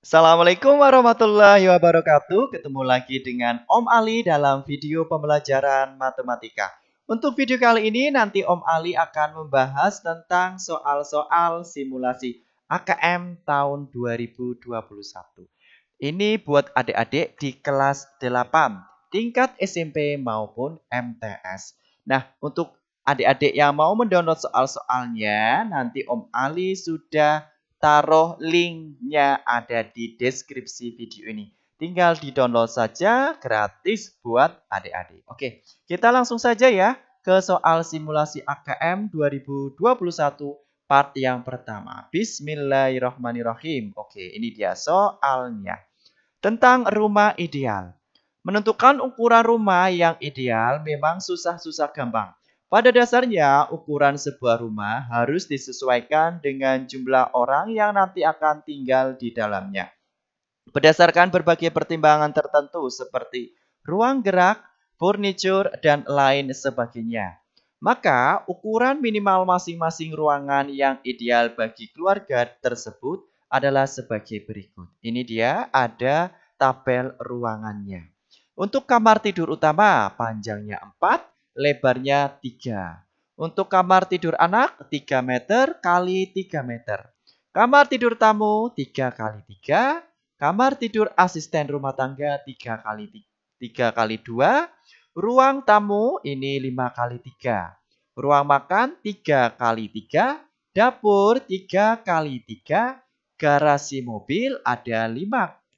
Assalamualaikum warahmatullahi wabarakatuh. Ketemu lagi dengan Om Ali dalam video pembelajaran matematika. Untuk video kali ini nanti Om Ali akan membahas tentang soal-soal simulasi AKM tahun 2021. Ini buat adik-adik di kelas 8, tingkat SMP maupun MTS. Nah, untuk adik-adik yang mau mendownload soal-soalnya, nanti Om Ali sudah taruh linknya ada di deskripsi video ini. Tinggal di-download saja gratis buat adik-adik. Oke, kita langsung saja ya ke soal simulasi AKM 2021 part yang pertama. Bismillahirrahmanirrahim. Oke, ini dia soalnya. Tentang rumah ideal. Menentukan ukuran rumah yang ideal memang susah-susah gampang. Pada dasarnya, ukuran sebuah rumah harus disesuaikan dengan jumlah orang yang nanti akan tinggal di dalamnya. Berdasarkan berbagai pertimbangan tertentu seperti ruang gerak, furniture, dan lain sebagainya. Maka, ukuran minimal masing-masing ruangan yang ideal bagi keluarga tersebut adalah sebagai berikut. Ini dia ada tabel ruangannya. Untuk kamar tidur utama, panjangnya 4, lebarnya 3. Untuk kamar tidur anak, 3 meter kali 3 meter. Kamar tidur tamu, 3 kali 3. Kamar tidur asisten rumah tangga 3 kali 2. Ruang tamu ini 5 kali 3. Ruang makan 3 kali 3. Dapur 3 kali 3. Garasi mobil ada 5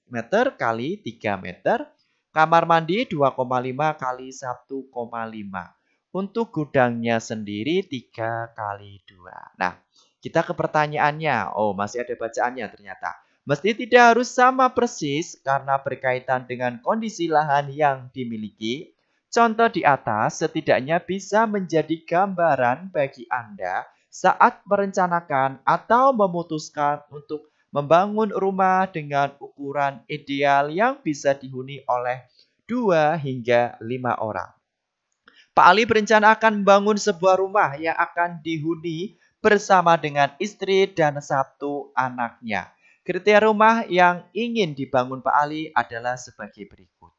meter kali 3 meter. Kamar mandi 2,5 kali 1,5. Untuk gudangnya sendiri 3 kali 2. Nah, kita ke pertanyaannya. Oh, masih ada bacaannya ternyata. Mesti tidak harus sama persis karena berkaitan dengan kondisi lahan yang dimiliki. Contoh di atas setidaknya bisa menjadi gambaran bagi Anda saat merencanakan atau memutuskan untuk membangun rumah dengan ukuran ideal yang bisa dihuni oleh 2 hingga 5 orang. Pak Ali berencana akan membangun sebuah rumah yang akan dihuni bersama dengan istri dan 1 anaknya. Kriteria rumah yang ingin dibangun Pak Ali adalah sebagai berikut.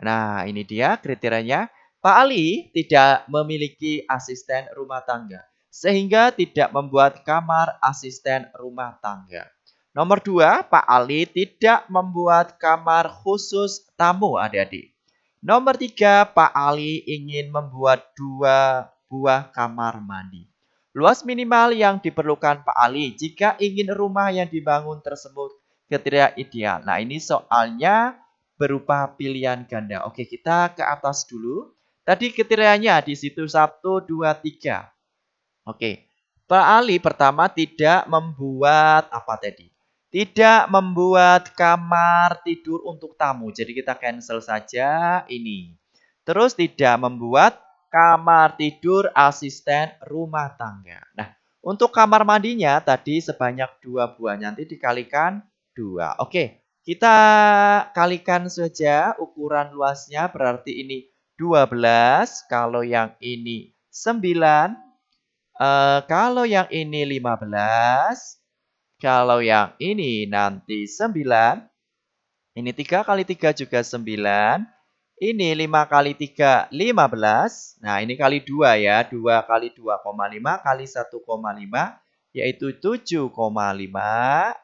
Nah, ini dia kriterianya. Pak Ali tidak memiliki asisten rumah tangga, sehingga tidak membuat kamar asisten rumah tangga. Nomor 2, Pak Ali tidak membuat kamar khusus tamu adik-adik. Nomor 3, Pak Ali ingin membuat 2 buah kamar mandi. Luas minimal yang diperlukan Pak Ali jika ingin rumah yang dibangun tersebut kriteria ideal. Nah, ini soalnya berupa pilihan ganda. Oke, kita ke atas dulu. Tadi kriterianya di situ 1, 2, 3. Oke, Pak Ali pertama tidak membuat apa tadi? Tidak membuat kamar tidur untuk tamu. Jadi kita cancel saja ini. Terus tidak membuat kamar tidur asisten rumah tangga. Nah, untuk kamar mandinya tadi sebanyak 2 buah. Nanti dikalikan 2. Oke, kita kalikan saja ukuran luasnya. Berarti ini 12. Kalau yang ini 9. Kalau yang ini 15. Kalau yang ini nanti 9. Ini 3 kali 3 juga 9. Ini 5 kali 3, 15. Nah, ini kali 2 ya. 2 kali 2,5 kali 1,5 yaitu 7,5.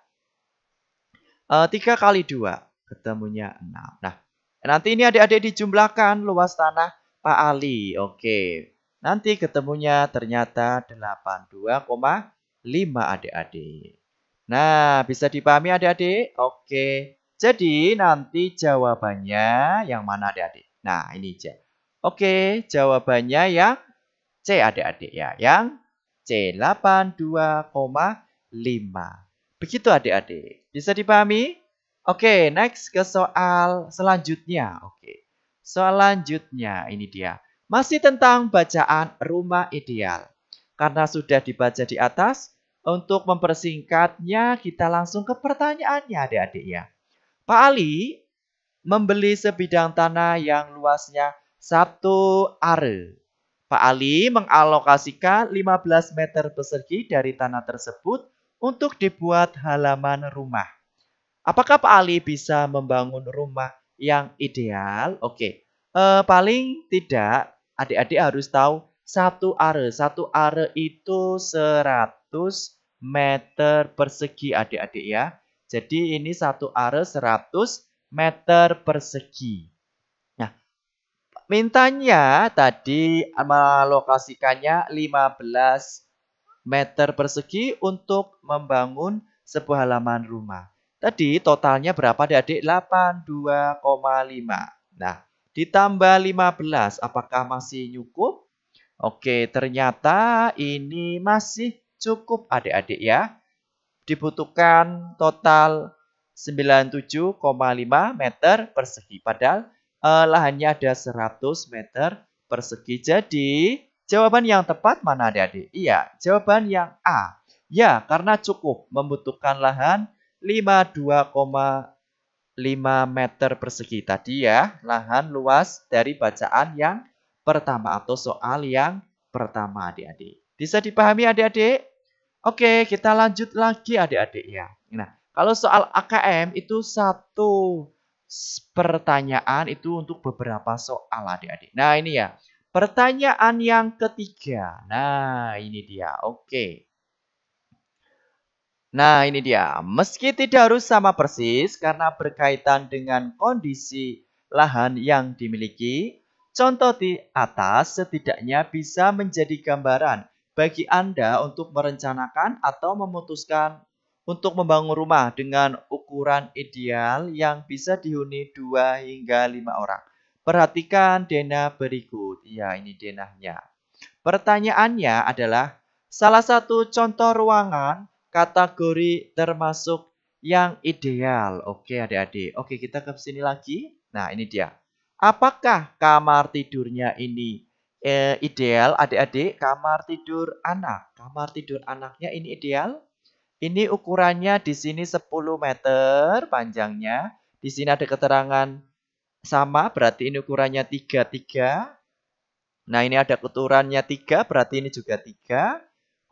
3 kali 2 ketemunya 6. Nah, nanti ini adik-adik dijumlahkan luas tanah Pak Ali. Oke. Nanti ketemunya ternyata 82,5 adik-adik. Nah, bisa dipahami adik-adik? Oke. Jadi nanti jawabannya yang mana adik-adik? Nah, ini aja. Oke, jawabannya yang C adik-adik ya. Yang C, 82,5. Begitu adik-adik. Bisa dipahami? Oke, next ke soal selanjutnya. Oke. Soal selanjutnya ini dia. Masih tentang bacaan rumah ideal. Karena sudah dibaca di atas, untuk mempersingkatnya kita langsung ke pertanyaannya adik-adik ya. Pak Ali membeli sebidang tanah yang luasnya 1 are. Pak Ali mengalokasikan 15 meter persegi dari tanah tersebut untuk dibuat halaman rumah. Apakah Pak Ali bisa membangun rumah yang ideal? Oke, paling tidak adik-adik harus tahu satu are. Satu are itu 100 meter persegi adik-adik ya. Jadi ini satu are 100 meter persegi. Nah, mintanya tadi melokasikannya 15 meter persegi untuk membangun sebuah halaman rumah. Tadi totalnya berapa adik-adik? 82,5. Nah, ditambah 15, apakah masih cukup? Oke, ternyata ini masih cukup adik-adik ya. Dibutuhkan total 97,5 meter persegi. Padahal lahannya ada 100 meter persegi. Jadi jawaban yang tepat mana adik-adik? Iya, jawaban yang A. Ya, karena cukup membutuhkan lahan 52,5 meter persegi. Tadi ya, lahan luas dari bacaan yang pertama atau soal yang pertama adik-adik. Bisa dipahami adik-adik? Oke, kita lanjut lagi adik-adik ya. Nah, kalau soal AKM itu satu pertanyaan itu untuk beberapa soal adik-adik. Nah, ini ya. Pertanyaan yang ketiga. Nah, ini dia. Oke. Nah, ini dia. Meski tidak harus sama persis karena berkaitan dengan kondisi lahan yang dimiliki, contoh di atas setidaknya bisa menjadi gambaran bagi Anda untuk merencanakan atau memutuskan untuk membangun rumah dengan ukuran ideal yang bisa dihuni 2 hingga 5 orang. Perhatikan denah berikut. Ya, ini denahnya. Pertanyaannya adalah salah satu contoh ruangan kategori termasuk yang ideal. Oke adik-adik. Oke, kita ke sini lagi. Nah, ini dia. Apakah kamar tidurnya ini ideal adik-adik? Kamar tidur anak. Kamar tidur anaknya ini ideal? Ini ukurannya di sini 10 meter panjangnya. Di sini ada keterangan sama, berarti ini ukurannya 33. Nah, ini ada keturannya 3, berarti ini juga 3.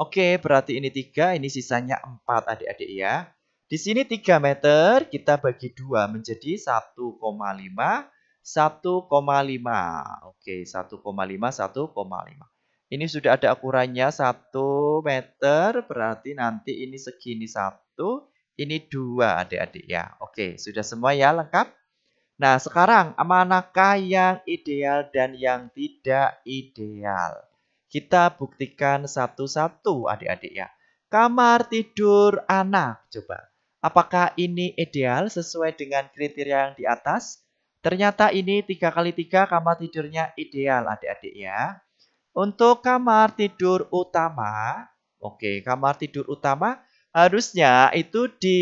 Oke, berarti ini 3, ini sisanya 4 adik-adik ya. Di sini 3 meter, kita bagi 2 menjadi 1,5, 1,5. Oke, 1,5, 1,5. Ini sudah ada ukurannya 1 meter, berarti nanti ini segini 1, ini 2 adik-adik ya. Oke, sudah semua ya lengkap? Nah, sekarang manakah yang ideal dan yang tidak ideal? Kita buktikan satu-satu adik-adik ya. Kamar tidur anak, coba. Apakah ini ideal sesuai dengan kriteria yang di atas? Ternyata ini 3x3 kamar tidurnya ideal adik-adik ya. Untuk kamar tidur utama, oke, kamar tidur utama harusnya itu di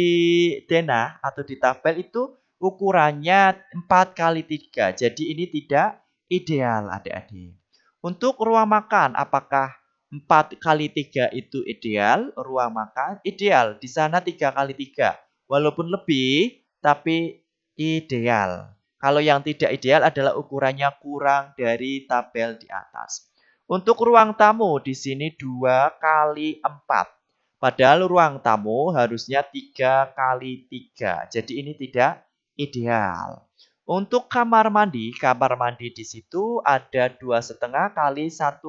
denah atau di tabel itu ukurannya 4x3. Jadi ini tidak ideal adik-adik. Untuk ruang makan, apakah 4x3 itu ideal? Ruang makan ideal. Di sana 3x3. Walaupun lebih, tapi ideal. Kalau yang tidak ideal adalah ukurannya kurang dari tabel di atas. Untuk ruang tamu di sini 2x4. Padahal ruang tamu harusnya 3x3. Jadi ini tidak ideal. Untuk kamar mandi di situ ada 2,5 kali 1,5.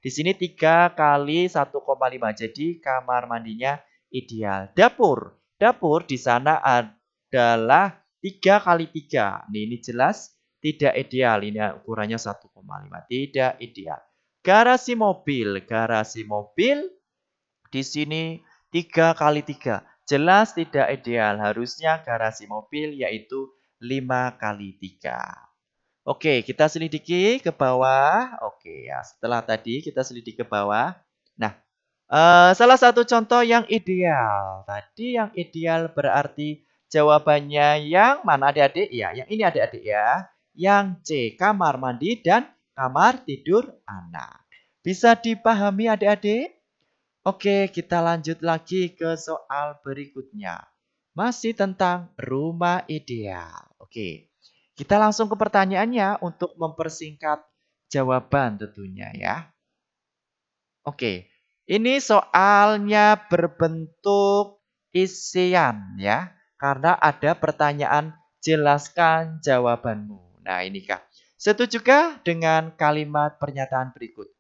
Di sini 3 kali 1,5. Jadi kamar mandinya ideal. Dapur di sana adalah 3x3. Ini jelas tidak ideal. Ini ukurannya 1,5. Tidak ideal. Garasi mobil di sini 3x3. Jelas tidak ideal. Harusnya garasi mobil yaitu 5x3. Oke, kita selidiki ke bawah. Oke, ya. Setelah tadi kita selidiki ke bawah. Nah, salah satu contoh yang ideal. Tadi yang ideal berarti jawabannya yang mana adik-adik? Ya, yang ini adik-adik ya. Yang C, kamar mandi dan kamar tidur anak. Bisa dipahami adik-adik? Oke, kita lanjut lagi ke soal berikutnya. Masih tentang rumah ideal. Oke, kita langsung ke pertanyaannya untuk mempersingkat jawaban tentunya ya. Oke, ini soalnya berbentuk isian ya. Karena ada pertanyaan jelaskan jawabanmu. Nah, ini Kak. Setujukah dengan kalimat pernyataan berikut?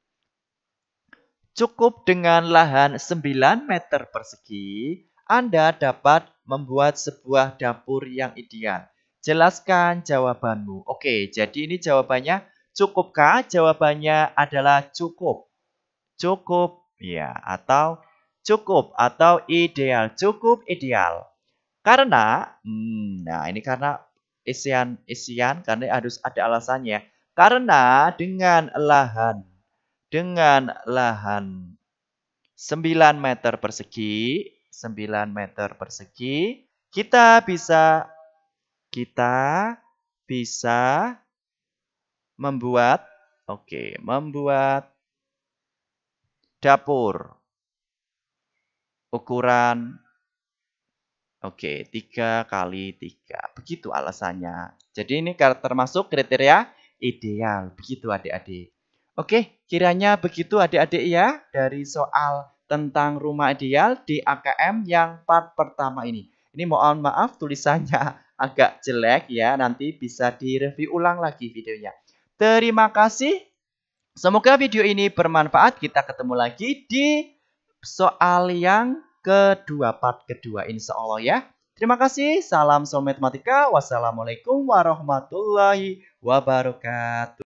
Cukup dengan lahan 9 meter persegi, Anda dapat membuat sebuah dapur yang ideal. Jelaskan jawabanmu. Oke, jadi ini jawabannya cukupkah? Jawabannya adalah cukup. Cukup, ya, atau cukup atau ideal. Cukup ideal. Karena, nah ini karena isian karena harus ada alasannya. Karena dengan lahan 9 meter persegi, 9 meter persegi, kita bisa membuat, membuat dapur ukuran 3 kali 3. Begitu alasannya. Jadi ini termasuk kriteria ideal. Begitu adik-adik. Oke, kiranya begitu adik-adik ya dari soal tentang rumah ideal di AKM yang part pertama ini. Ini mohon maaf tulisannya agak jelek ya. Nanti bisa direview ulang lagi videonya. Terima kasih. Semoga video ini bermanfaat. Kita ketemu lagi di soal yang kedua, part kedua insya Allah ya. Terima kasih. Salam Soal Matematika. Wassalamualaikum warahmatullahi wabarakatuh.